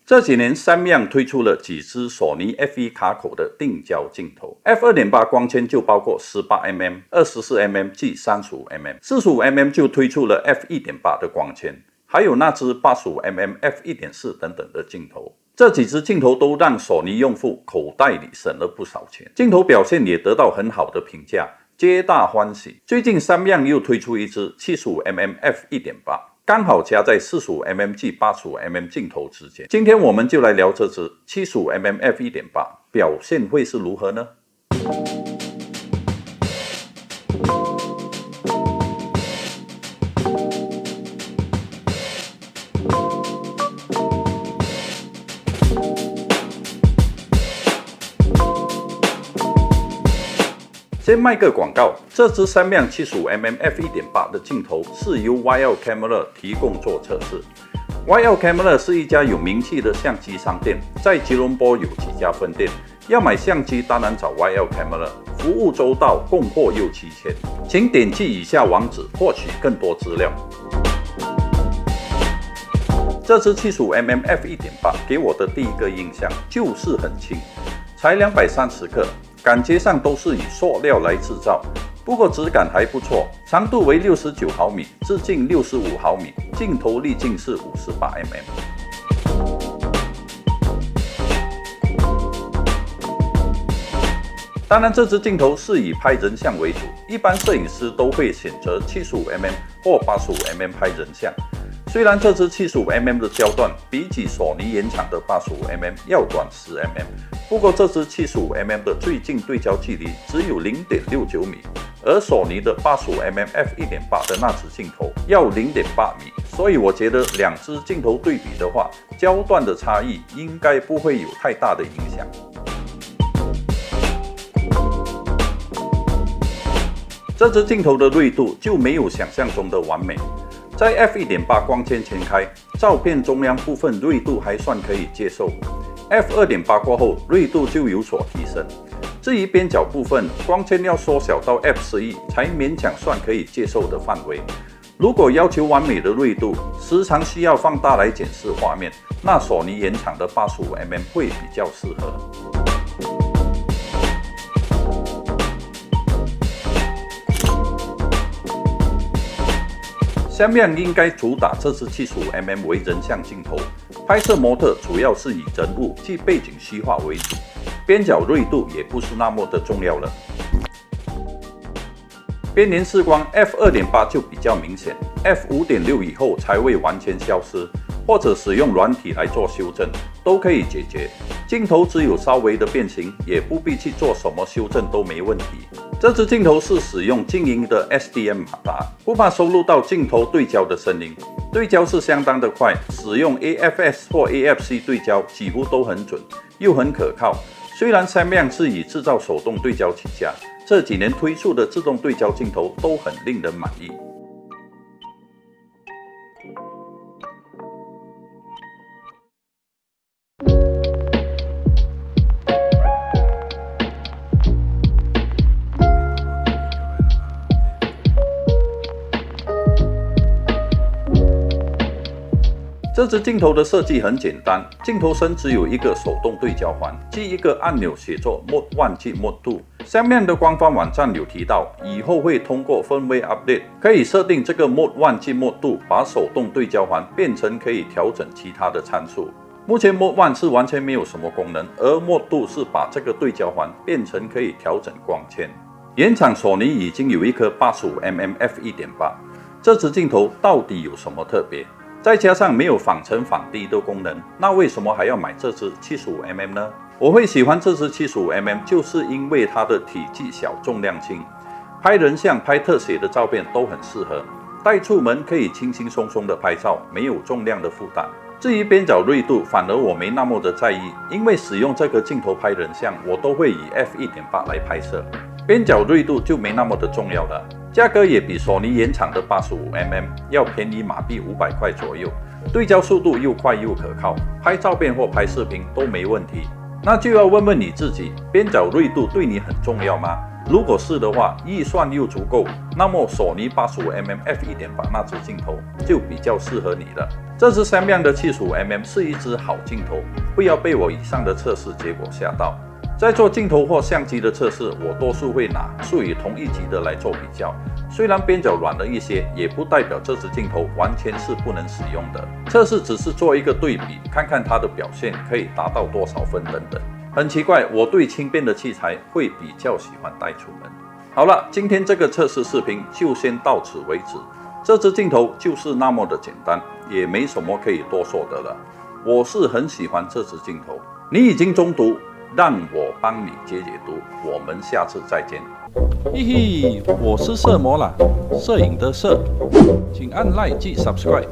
这几年Samyang推出了几支索尼 F1 卡口的定焦镜头 ，f2.8 光圈就包括 18mm、24mm 及 35mm， 45mm 就推出了 f1.8 的光圈，还有那支 85mm f1.4 等等的镜头。这几支镜头都让索尼用户口袋里省了不少钱，镜头表现也得到很好的评价，皆大欢喜。最近Samyang又推出一支 75mm f1.8。刚好夹在 45mm 及 85mm 镜头之间。今天我们就来聊这支 75mm f1.8 表现会是如何呢？先卖个广告，这支Samyang 75mm f1.8 的镜头是由 YL Camera 提供做测试。YL Camera 是一家有名气的相机商店，在吉隆坡有几家分店。要买相机当然找 YL Camera， 服务周到，供货又齐全。请点击以下网址获取更多资料。这支 75mm f1.8 给我的第一个印象就是很轻，才230克。感觉上都是以塑料来制造，不过质感还不错。长度为69毫米，直径65毫米，镜头粒径是58mm。当然，这支镜头是以拍人像为主，一般摄影师都会选择 75mm 或 85mm 拍人像。虽然这支 75mm 的焦段比起索尼原厂的 85mm 要短10mm， 不过这支 75mm 的最近对焦距离只有 0.69 米，而索尼的 85mm f1.8 的那支镜头要 0.8 米，所以我觉得两支镜头对比的话，焦段的差异应该不会有太大的影响。这支镜头的锐度就没有想象中的完美。在 f1.8 光圈全开，照片中央部分锐度还算可以接受。f2.8 过后，锐度就有所提升。至于边角部分，光圈要缩小到 f11 才勉强算可以接受的范围。如果要求完美的锐度，时常需要放大来检视画面，那索尼原厂的 85mm 会比较适合。Samyang 应该主打这支 75mm 为人像镜头，拍摄模特主要是以人物及背景虚化为主，边角锐度也不是那么的重要了。边缘视光 f2.8 就比较明显 ，f5.6 以后才会完全消失，或者使用软体来做修正，都可以解决。镜头只有稍微的变形，也不必去做什么修正都没问题。这支镜头是使用静音的 SDM 马达，不怕收录到镜头对焦的声音，对焦是相当的快，使用 AFS 或 AFC 对焦几乎都很准，又很可靠。虽然Samyang是以制造手动对焦起家，这几年推出的自动对焦镜头都很令人满意。这支镜头的设计很简单，镜头身只有一个手动对焦环，即一个按钮写作 Mode 1及 Mode 2。Samyang 的官方网站有提到，以后会通过firmware update， 可以设定这个 Mode 1及 Mode 2，把手动对焦环变成可以调整其他的参数。目前 Mode 1是完全没有什么功能，而 Mode 2是把这个对焦环变成可以调整光圈。原厂索尼已经有一颗 85mm f1.8， 这支镜头到底有什么特别？再加上没有仿成仿低的功能，那为什么还要买这支 75mm 呢？我会喜欢这支 75mm， 就是因为它的体积小、重量轻，拍人像、拍特写的照片都很适合，带出门可以轻轻松松的拍照，没有重量的负担。至于边角锐度，反而我没那么的在意，因为使用这个镜头拍人像，我都会以 f1.8 来拍摄，边角锐度就没那么的重要了。价格也比索尼原厂的 85mm 要便宜马币500块左右，对焦速度又快又可靠，拍照片或拍视频都没问题。那就要问问你自己，边角锐度对你很重要吗？如果是的话，预算又足够，那么索尼 85mm f1.8 那支镜头就比较适合你了。这支三亮的 75mm 是一支好镜头，不要被我以上的测试结果吓到。在做镜头或相机的测试，我多数会拿数以同一级的来做比较。虽然边角软了一些，也不代表这支镜头完全是不能使用的。测试只是做一个对比，看看它的表现可以达到多少分等等。很奇怪，我对轻便的器材会比较喜欢带出门。好了，今天这个测试视频就先到此为止。这支镜头就是那么的简单，也没什么可以多说的了。我是很喜欢这支镜头。你已经中毒，让我帮你解读。我们下次再见。嘿嘿，我是摄魔啦，摄影的摄，请按 Like 及 Subscribe。